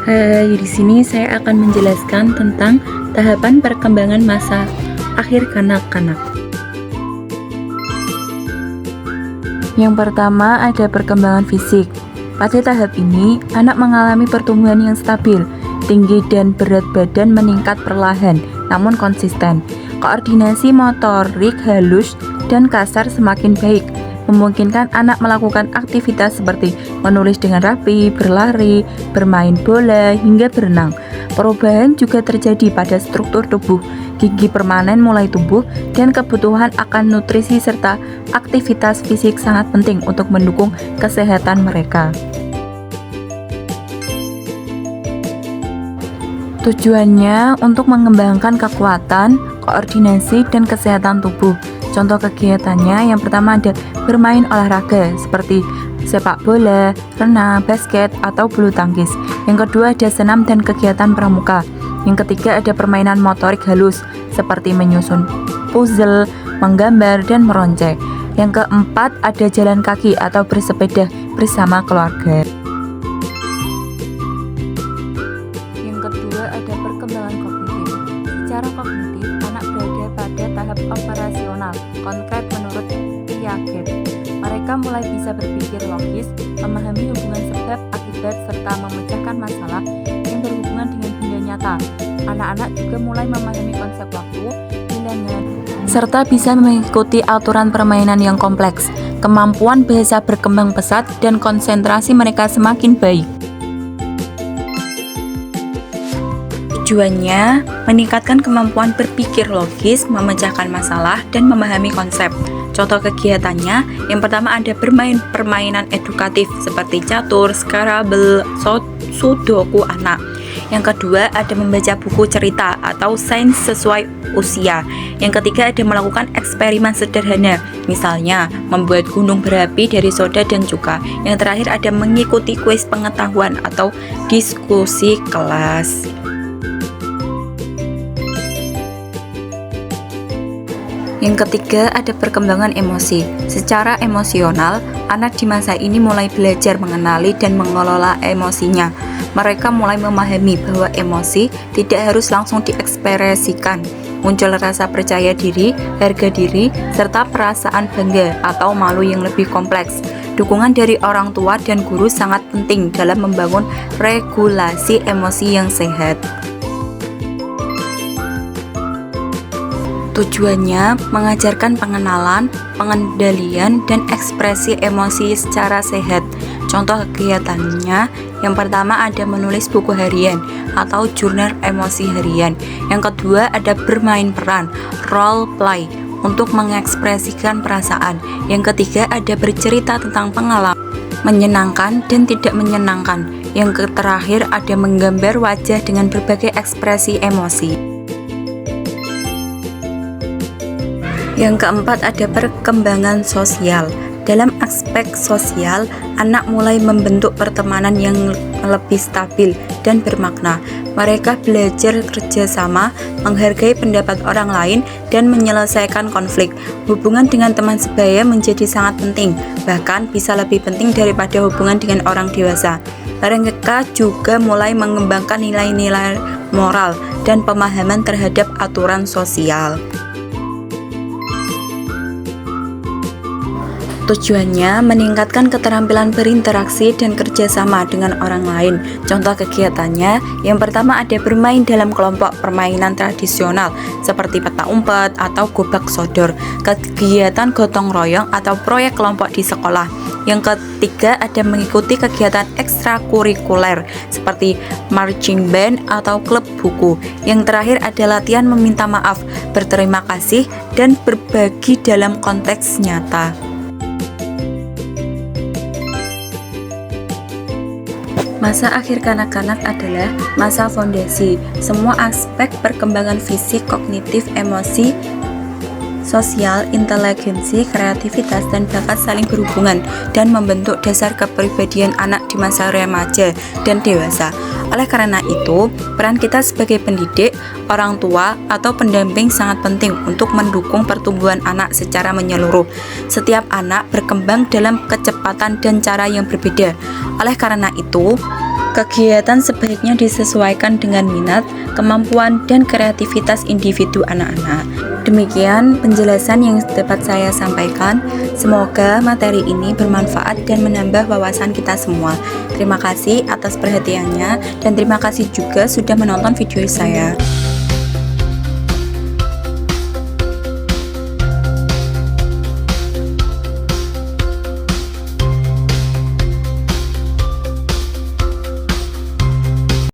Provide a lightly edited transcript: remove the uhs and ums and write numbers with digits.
Hai, di sini saya akan menjelaskan tentang tahapan perkembangan masa akhir kanak-kanak. Yang pertama ada perkembangan fisik. Pada tahap ini, anak mengalami pertumbuhan yang stabil, tinggi dan berat badan meningkat perlahan, namun konsisten. Koordinasi motorik halus dan kasar semakin baik, memungkinkan anak melakukan aktivitas seperti menulis dengan rapi, berlari, bermain bola, hingga berenang. Perubahan juga terjadi pada struktur tubuh, gigi permanen mulai tumbuh, dan kebutuhan akan nutrisi serta aktivitas fisik sangat penting untuk mendukung kesehatan mereka. Tujuannya untuk mengembangkan kekuatan, koordinasi, dan kesehatan tubuh. Contoh kegiatannya yang pertama ada bermain olahraga seperti sepak bola, renang, basket, atau bulu tangkis. Yang kedua ada senam dan kegiatan pramuka. Yang ketiga ada permainan motorik halus seperti menyusun puzzle, menggambar, dan meronceng. Yang keempat ada jalan kaki atau bersepeda bersama keluarga. Yang kedua ada perkembangan kognitif. Secara kognitif, anak berada pada tahap operasional konkret menurut Piaget. Mereka mulai bisa berpikir logis, memahami hubungan sebab akibat serta memecahkan masalah yang berhubungan dengan benda nyata. Anak-anak juga mulai memahami konsep waktu, bilangan, serta bisa mengikuti aturan permainan yang kompleks. Kemampuan bahasa berkembang pesat dan konsentrasi mereka semakin baik. Tujuannya meningkatkan kemampuan berpikir logis, memecahkan masalah, dan memahami konsep. Contoh kegiatannya, yang pertama ada bermain permainan edukatif seperti catur, Scrabble, Sudoku anak. Yang kedua ada membaca buku cerita atau sains sesuai usia. Yang ketiga ada melakukan eksperimen sederhana, misalnya membuat gunung berapi dari soda dan cuka. Yang terakhir ada mengikuti kuis pengetahuan atau diskusi kelas. Yang ketiga ada perkembangan emosi. Secara emosional, anak di masa ini mulai belajar mengenali dan mengelola emosinya. Mereka mulai memahami bahwa emosi tidak harus langsung diekspresikan. Muncul rasa percaya diri, harga diri, serta perasaan bangga atau malu yang lebih kompleks. Dukungan dari orang tua dan guru sangat penting dalam membangun regulasi emosi yang sehat. Tujuannya mengajarkan pengenalan, pengendalian, dan ekspresi emosi secara sehat. Contoh kegiatannya, yang pertama ada menulis buku harian atau jurnal emosi harian. Yang kedua ada bermain peran, role play, untuk mengekspresikan perasaan. Yang ketiga ada bercerita tentang pengalaman menyenangkan dan tidak menyenangkan. Yang terakhir ada menggambar wajah dengan berbagai ekspresi emosi. Yang keempat ada perkembangan sosial. Dalam aspek sosial, anak mulai membentuk pertemanan yang lebih stabil dan bermakna. Mereka belajar kerjasama, menghargai pendapat orang lain, dan menyelesaikan konflik. Hubungan dengan teman sebaya menjadi sangat penting, bahkan bisa lebih penting daripada hubungan dengan orang dewasa. Mereka juga mulai mengembangkan nilai-nilai moral dan pemahaman terhadap aturan sosial. Tujuannya meningkatkan keterampilan berinteraksi dan kerjasama dengan orang lain. Contoh kegiatannya, yang pertama ada bermain dalam kelompok permainan tradisional seperti peta umpet atau gobak sodor, kegiatan gotong royong atau proyek kelompok di sekolah. Yang ketiga ada mengikuti kegiatan ekstrakurikuler seperti marching band atau klub buku. Yang terakhir ada latihan meminta maaf, berterima kasih, dan berbagi dalam konteks nyata. Masa akhir kanak-kanak adalah masa fondasi. Semua aspek perkembangan fisik, kognitif, emosi, sosial, inteligensi, kreativitas, dan bakat saling berhubungan dan membentuk dasar kepribadian anak di masa remaja dan dewasa. Oleh karena itu, peran kita sebagai pendidik, orang tua, atau pendamping sangat penting untuk mendukung pertumbuhan anak secara menyeluruh. Setiap anak berkembang dalam kecepatan dan cara yang berbeda. Oleh karena itu, Kegiatan sebaiknya disesuaikan dengan minat, kemampuan, dan kreativitas individu anak-anak. Demikian penjelasan yang dapat saya sampaikan. Semoga materi ini bermanfaat dan menambah wawasan kita semua. Terima kasih atas perhatiannya dan terima kasih juga sudah menonton video saya.